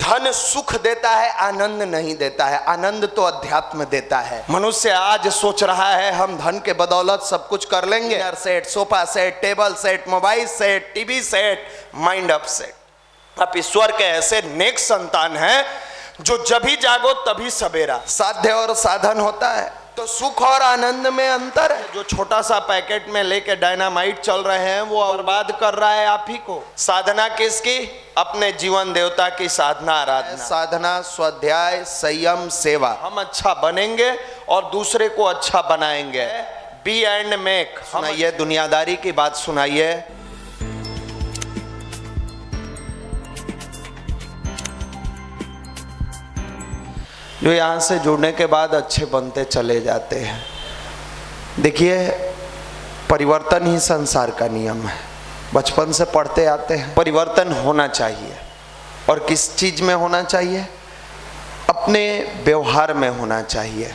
धन सुख देता है, आनंद नहीं देता है। आनंद तो अध्यात्म देता है। मनुष्य आज सोच रहा है हम धन के बदौलत सब कुछ कर लेंगे, dinner set, sofa set, table set, mobile set, TV set, mind up set. आप ईश्वर के ऐसे नेक संतान हैं जो जब भी जागो तभी सवेरा। साध्य और साधन होता है तो सुख और आनंद में अंतर है। जो छोटा सा पैकेट में लेके डायनामाइट चल रहे हैं वो बर्बाद कर रहा है आप ही को। साधना किसकी? अपने जीवन देवता की साधना, आराधना। साधना, स्वाध्याय, संयम, सेवा। हम अच्छा बनेंगे और दूसरे को अच्छा बनाएंगे। Be and make. सुनाइए, दुनियादारी की बात सुनाइए। जो यहाँ से जुड़ने के बाद अच्छे बनते चले जाते हैं। देखिए, परिवर्तन ही संसार का नियम है। बचपन से पढ़ते आते हैं, परिवर्तन होना चाहिए। और किस चीज में होना चाहिए? अपने व्यवहार में होना चाहिए।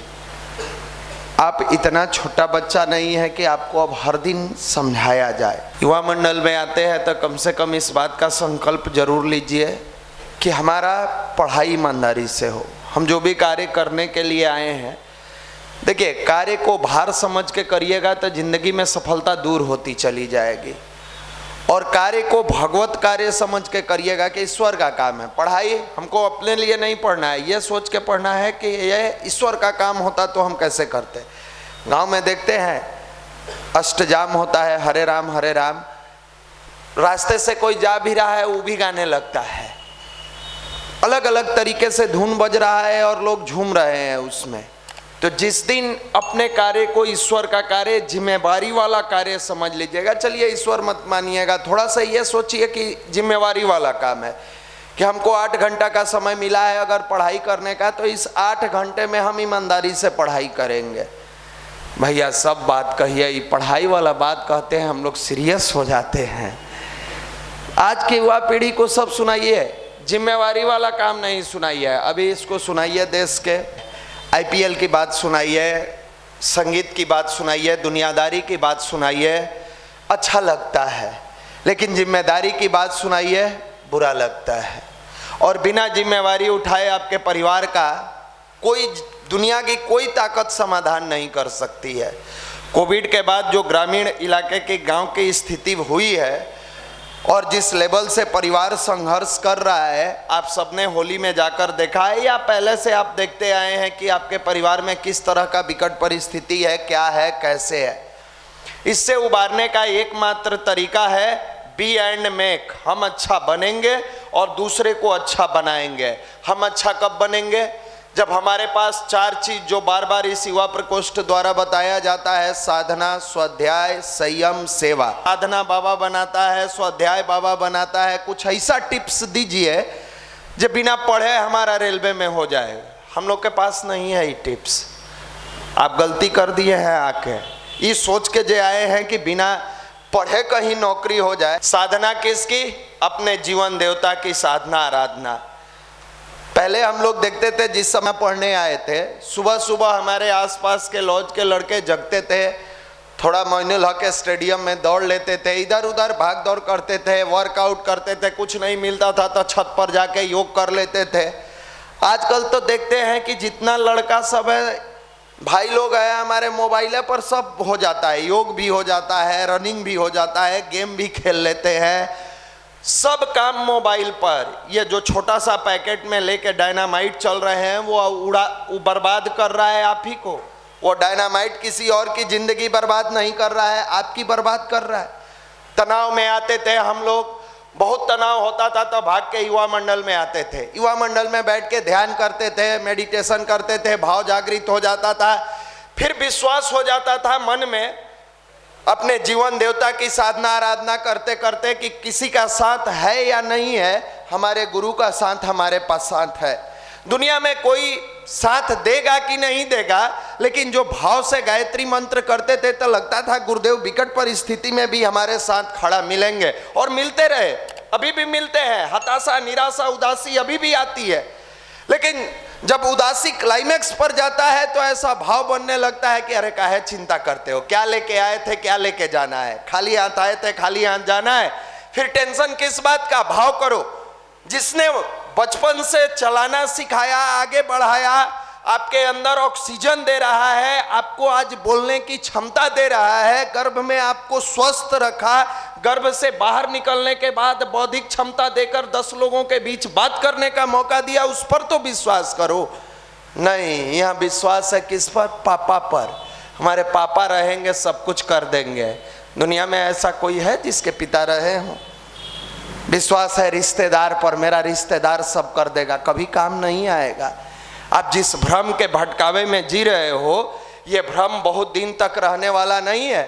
आप इतना छोटा बच्चा नहीं है कि आपको अब हर दिन समझाया जाए। युवा मंडल में आते हैं तो कम से कम इस बात का संकल्प जरूर लीजिए कि हमारा पढ़ाई ईमानदारी से हो। हम जो भी कार्य करने के लिए आए हैं, देखिए, कार्य को भार समझ के करिएगा तो जिंदगी में सफलता दूर होती चली जाएगी। और कार्य को भगवत कार्य समझ के करिएगा कि ईश्वर का काम है। पढ़ाई हमको अपने लिए नहीं पढ़ना है, ये सोच के पढ़ना है कि ये ईश्वर का काम होता तो हम कैसे करते। गांव में देखते हैं अष्टजाम होता है, हरे राम, रास्ते से कोई जा भी रहा है वो भी गाने लगता है। अलग अलग तरीके से धुन बज रहा है और लोग झूम रहे हैं उसमें। तो जिस दिन अपने कार्य को ईश्वर का कार्य, जिम्मेवारी वाला कार्य समझ लीजिएगा। चलिए, ईश्वर मत मानिएगा, थोड़ा सा ये सोचिए कि जिम्मेवारी वाला काम है कि हमको 8 घंटा का समय मिला है अगर पढ़ाई करने का, तो इस 8 घंटे में हम ईमानदारी से पढ़ाई करेंगे। भैया सब बात कहिए, ये पढ़ाई वाला बात कहते हैं हम लोग सीरियस हो जाते हैं। आज की युवा पीढ़ी को सब सुनाइए, जिम्मेवारी वाला काम नहीं सुनाइए। अभी इसको सुनाइए, देश के आईपीएल की बात सुनाइए, संगीत की बात सुनाइए, दुनियादारी की बात सुनाइए, अच्छा लगता है। लेकिन जिम्मेदारी की बात सुनाइए, बुरा लगता है। और बिना जिम्मेवारी उठाए आपके परिवार का कोई, दुनिया की कोई ताकत समाधान नहीं कर सकती है। कोविड के बाद जो ग्रामीण इलाके के गांव की स्थिति हुई है और जिस लेवल से परिवार संघर्ष कर रहा है, आप सबने होली में जाकर देखा है या पहले से आप देखते आए हैं कि आपके परिवार में किस तरह का विकट परिस्थिति है, क्या है, कैसे है। इससे उबारने का एकमात्र तरीका है बी एंड मेक। हम अच्छा बनेंगे और दूसरे को अच्छा बनाएंगे। हम अच्छा कब बनेंगे? जब हमारे पास 4 चीज जो बार बार इस युवा प्रकोष्ठ द्वारा बताया जाता है, साधना, स्वाध्याय, संयम, सेवा। साधना बाबा बनाता है, स्वाध्याय बाबा बनाता है। कुछ ऐसा टिप्स दीजिए जो बिना पढ़े हमारा रेलवे में हो जाए। हम लोग के पास नहीं है ये टिप्स। आप गलती कर दिए हैं आके, ये सोच के जे आए हैं कि बिना पढ़े कहीं नौकरी हो जाए। साधना किसकी? अपने जीवन देवता की साधना, आराधना। पहले हम लोग देखते थे, जिस समय पढ़ने आए थे, सुबह सुबह हमारे आसपास के लॉज के लड़के जगते थे, थोड़ा मोइनुल हक स्टेडियम में दौड़ लेते थे, इधर उधर भाग दौड़ करते थे, वर्कआउट करते थे। कुछ नहीं मिलता था तो छत पर जाके योग कर लेते थे। आजकल तो देखते हैं कि जितना लड़का सब है, भाई लोग हैं हमारे, मोबाइल पर सब हो जाता है। योग भी हो जाता है, रनिंग भी हो जाता है, गेम भी खेल लेते हैं, सब काम मोबाइल पर। ये जो छोटा सा पैकेट में लेके डायनामाइट चल रहे हैं वो बर्बाद कर रहा है आप ही को। वो डायनामाइट किसी और की जिंदगी बर्बाद नहीं कर रहा है, आपकी बर्बाद कर रहा है। तनाव में आते थे हम लोग, बहुत तनाव होता था तो भाग के युवा मंडल में आते थे। युवा मंडल में बैठ के ध्यान करते थे, मेडिटेशन करते थे, भाव जागृत हो जाता था। फिर विश्वास हो जाता था मन में, अपने जीवन देवता की साधना, आराधना करते करते कि किसी का साथ है या नहीं है, हमारे गुरु का साथ हमारे पास साथ है। दुनिया में कोई साथ देगा कि नहीं देगा, लेकिन जो भाव से गायत्री मंत्र करते थे तो लगता था गुरुदेव विकट परिस्थिति में भी हमारे साथ खड़ा मिलेंगे। और मिलते रहे, अभी भी मिलते हैं। हताशा, निराशा, उदासी अभी भी आती है, लेकिन जब उदासी क्लाइमेक्स पर जाता है तो ऐसा भाव बनने लगता है कि अरे काहे चिंता करते हो, क्या लेके आए थे, क्या लेके जाना है, खाली हाथ आए थे, खाली हाथ जाना है, फिर टेंशन किस बात का। भाव करो, जिसने बचपन से चलाना सिखाया, आगे बढ़ाया, आपके अंदर ऑक्सीजन दे रहा है, आपको आज बोलने की क्षमता दे रहा है, गर्भ में आपको स्वस्थ रखा, गर्भ से बाहर निकलने के बाद बौद्धिक क्षमता देकर 10 लोगों के बीच बात करने का मौका दिया, उस पर तो विश्वास करो। नहीं, यहाँ विश्वास है किस पर? पापा पर। हमारे पापा रहेंगे सब कुछ कर देंगे। दुनिया में ऐसा कोई है जिसके पिता रहे हों? विश्वास है रिश्तेदार पर, मेरा रिश्तेदार सब कर देगा, कभी काम नहीं आएगा। आप जिस भ्रम के भटकावे में जी रहे हो, ये भ्रम बहुत दिन तक रहने वाला नहीं है।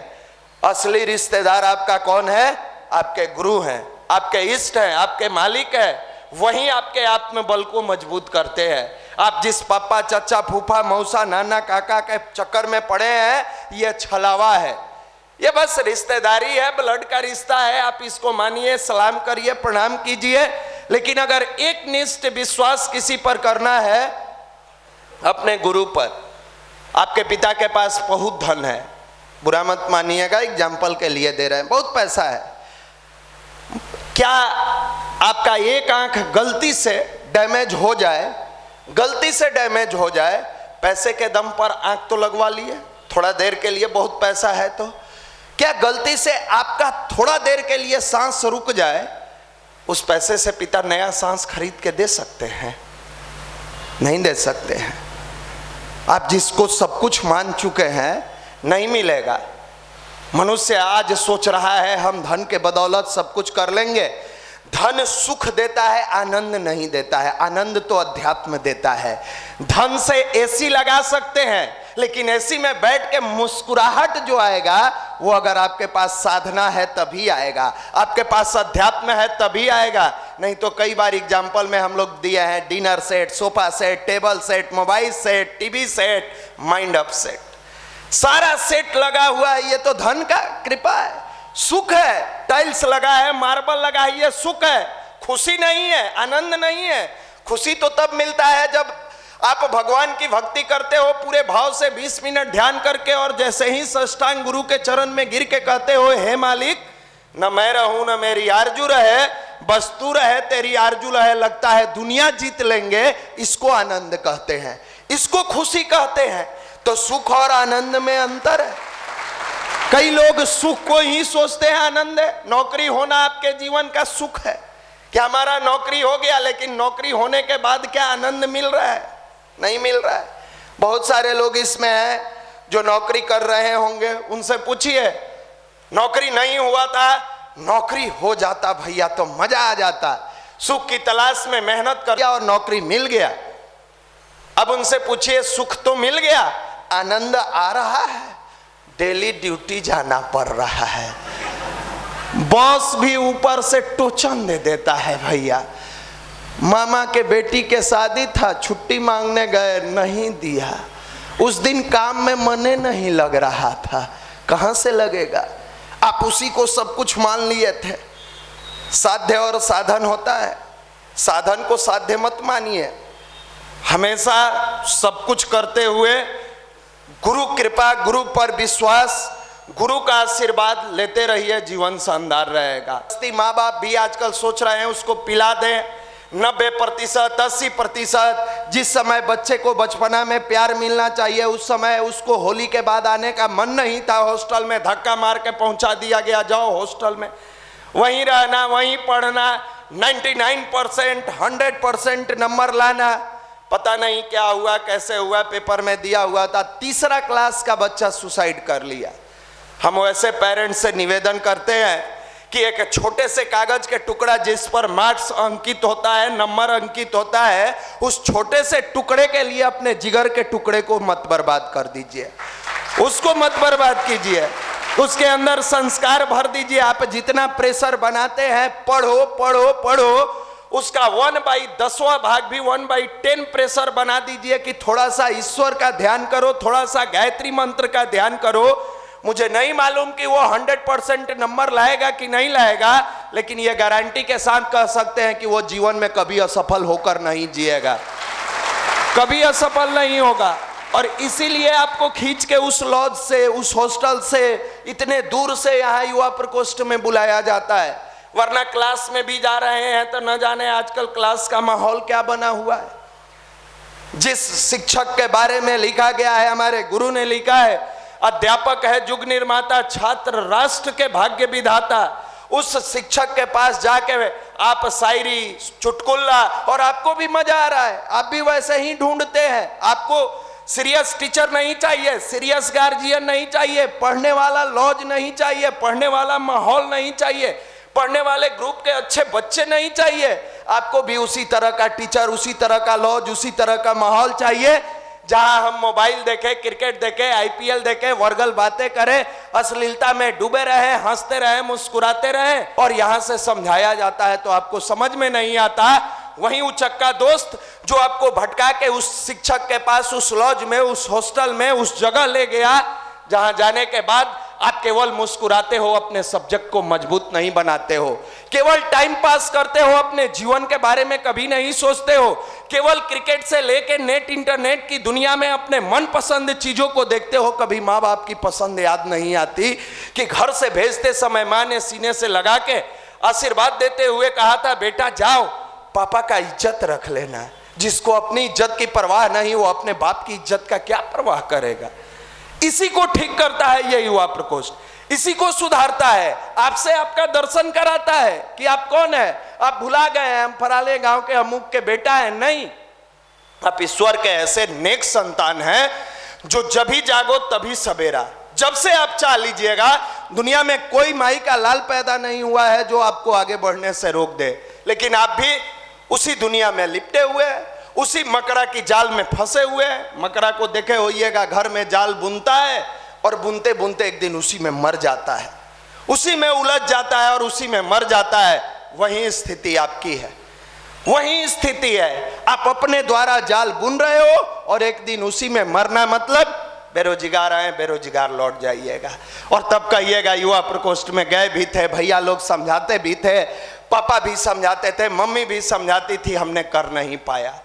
असली रिश्तेदार आपका कौन है? आपके गुरु हैं, आपके इष्ट हैं, आपके मालिक हैं। वही आपके आत्मबल को मजबूत करते हैं। आप जिस पापा, चाचा, फूफा, मौसा, नाना, काका के चक्कर में पड़े हैं, ये छलावा है, ये बस रिश्तेदारी है, ब्लड का रिश्ता है। आप इसको मानिए, सलाम करिए, प्रणाम कीजिए। लेकिन अगर एक निष्ठ विश्वास किसी पर करना है, अपने गुरु पर। आपके पिता के पास बहुत धन है, बुरा मत मानिएगा, एग्जाम्पल के लिए दे रहे हैं, बहुत पैसा है। क्या आपका एक आंख गलती से डैमेज हो जाए, गलती से डैमेज हो जाए, पैसे के दम पर आंख तो लगवा लिए थोड़ा देर के लिए, बहुत पैसा है तो। क्या गलती से आपका थोड़ा देर के लिए सांस रुक जाए, उस पैसे से पिता नया सांस खरीद के दे सकते हैं? नहीं दे सकते हैं। आप जिसको सब कुछ मान चुके हैं, नहीं मिलेगा। मनुष्य आज सोच रहा है हम धन के बदौलत सब कुछ कर लेंगे। धन सुख देता है, आनंद नहीं देता है। आनंद तो अध्यात्म देता है। धन से एसी लगा सकते हैं, लेकिन एसी में बैठ के मुस्कुराहट जो आएगा, वो अगर आपके पास साधना है तभी आएगा, आपके पास अध्यात्म है तभी आएगा। नहीं तो कई बार एग्जाम्पल में हम लोग दिए हैं, dinner set, sofa set, table set, mobile set, TV set, mind up set, सारा सेट लगा हुआ है। ये तो धन का कृपा है, सुख है। टाइल्स लगा है, मार्बल लगा है, ये सुख है, खुशी नहीं है, आनंद नहीं है। खुशी तो तब मिलता है जब आप भगवान की भक्ति करते हो पूरे भाव से, 20 मिनट ध्यान करके, और जैसे ही साष्टांग गुरु के चरण में गिर के कहते हो, हे मालिक, न मैं रहूं न मेरी आरजू रहे, बस तू रहे, तेरी आरजू रहे, लगता है दुनिया जीत लेंगे। इसको आनंद कहते हैं, इसको खुशी कहते हैं। तो सुख और आनंद में अंतर है। कई लोग सुख को ही सोचते हैं आनंद है। नौकरी होना आपके जीवन का सुख है कि हमारा नौकरी हो गया, लेकिन नौकरी होने के बाद क्या आनंद मिल रहा है? नहीं मिल रहा है। बहुत सारे लोग इसमें हैं जो नौकरी कर रहे होंगे, उनसे पूछिए, नौकरी नहीं हुआ था, नौकरी हो जाता भैया तो मजा आ जाता। सुख की तलाश में मेहनत कर और नौकरी मिल गया। अब उनसे पूछिए, सुख तो मिल गया, आनंद आ रहा है? डेली ड्यूटी जाना पड़ रहा है, बॉस भी ऊपर से टोचन दे देता है। भैया, मामा के बेटी के शादी था, छुट्टी मांगने गए, नहीं दिया। उस दिन काम में मने नहीं लग रहा था, कहां से लगेगा? आप उसी को सब कुछ मान लिए थे। साध्य और साधन होता है, साधन को साध्य मत मानिए। हमेशा सब कुछ करते हुए गुरु कृपा, गुरु पर विश्वास, गुरु का आशीर्वाद लेते रहिए, जीवन शानदार रहेगा। माँ बाप भी आजकल सोच रहे हैं उसको पिला दें। 90%, 80%। जिस समय बच्चे को बचपना में प्यार मिलना चाहिए, उस समय उसको होली के बाद आने का मन नहीं था। हॉस्टल में धक्का मार के पहुंचा दिया गया, जाओ हॉस्टल में, वहीं रहना, वहीं पढ़ना, 99%, 100% नंबर लाना। पता नहीं क्या हुआ, कैसे हुआ, पेपर में दिया हुआ था, 3रा क्लास का बच्चा सुसाइड कर लिया। हम वैसे पेरेंट्स से निवेदन करते हैं कि एक छोटे से कागज के टुकड़ा जिस पर मार्क्स अंकित होता है, नंबर अंकित होता है, उस छोटे से टुकड़े के लिए अपने जिगर के टुकड़े को मत बर्बाद कर दीजिए, उसको मत बर्बाद कीजिए, उसके अंदर संस्कार भर दीजिए। आप जितना प्रेशर बनाते हैं, पढ़ो पढ़ो पढ़ो, उसका 1/10वां भाग भी 1/10 प्रेशर बना दीजिए कि थोड़ा सा ईश्वर का ध्यान करो, थोड़ा सा गायत्री मंत्र का ध्यान करो। मुझे नहीं मालूम कि वो 100% नंबर लाएगा कि नहीं लाएगा, लेकिन ये गारंटी के साथ कह सकते हैं कि वो जीवन में कभी असफल होकर नहीं जिएगा, कभी असफल नहीं होगा। और इसीलिए आपको खींच के उस लॉज से, उस हॉस्टल से, इतने दूर से यहाँ युवा प्रकोष्ठ में बुलाया जाता है। वरना क्लास में भी जा रहे हैं तो न जाने आजकल क्लास का माहौल क्या बना हुआ है। जिस शिक्षक के बारे में लिखा गया है, हमारे गुरु ने लिखा है, अध्यापक है युग निर्माता, छात्र राष्ट्र के भाग्य विधाता। उस शिक्षक के पास जाके आप शायरी, चुटकुला, और आपको भी मजा आ रहा है, आप भी वैसे ही ढूंढते हैं। आपको सीरियस टीचर नहीं चाहिए, सीरियस गार्जियन नहीं चाहिए, पढ़ने वाला लॉज नहीं चाहिए, पढ़ने वाला माहौल नहीं चाहिए, पढ़ने वाले ग्रुप के अच्छे बच्चे नहीं चाहिए। आपको भी उसी तरह का टीचर, उसी तरह का लॉज, उसी तरह का माहौल चाहिए जहां हम मोबाइल देखें, क्रिकेट देखें, आईपीएल देखें, वर्गल बातें करें, अश्लीलता में डूबे रहे, हंसते रहे, मुस्कुराते रहे। और यहां से समझाया जाता है तो आपको समझ में नहीं आता। वहीं उचक्का दोस्त जो आपको भटका के उस शिक्षक के पास, उस लॉज में, उस हॉस्टल में, उस जगह ले गया जहां जाने के बाद आप केवल मुस्कुराते हो, अपने सब्जेक्ट को मजबूत नहीं बनाते हो, केवल टाइम पास करते हो, अपने जीवन के बारे में कभी नहीं सोचते हो, केवल क्रिकेट से लेके नेट, इंटरनेट की दुनिया में अपने मनपसंद चीजों को देखते हो। कभी माँ बाप की पसंद याद नहीं आती कि घर से भेजते समय माँ ने सीने से लगा के आशीर्वाद देते हुए कहा था, बेटा जाओ, पापा का इज्जत रख लेना। जिसको अपनी इज्जत की परवाह नहीं, वो अपने बाप की इज्जत का क्या परवाह करेगा। इसी को ठीक करता है ये युवा प्रकोष्ठ, इसी को सुधारता है, आपसे आपका दर्शन कराता है कि आप कौन है। आप भुला गए हैं हम फराले गांव के अमुक के बेटा है, नहीं, आप ईश्वर के ऐसे नेक संतान हैं जो जब ही जागो तभी सवेरा। जब से आप चाह लीजिएगा, दुनिया में कोई माई का लाल पैदा नहीं हुआ है जो आपको आगे बढ़ने से रोक दे, लेकिन आप भी उसी दुनिया में लिपटे हुए, उसी मकड़ा की जाल में फंसे हुए। मकड़ा को देखे होइएगा, घर में जाल बुनता है और बुनते बुनते एक दिन उसी में मर जाता है, उसी में उलझ जाता है और उसी में मर जाता है। वही स्थिति आपकी है, वही स्थिति है। आप अपने द्वारा जाल बुन रहे हो और एक दिन उसी में मरना, मतलब बेरोजगार आए, बेरोजगार लौट जाइएगा। और तब कहिएगा युवा प्रकोष्ठ में गए भी थे, भैया लोग समझाते भी थे, पापा भी समझाते थे, मम्मी भी समझाती थी, हमने कर नहीं पाया।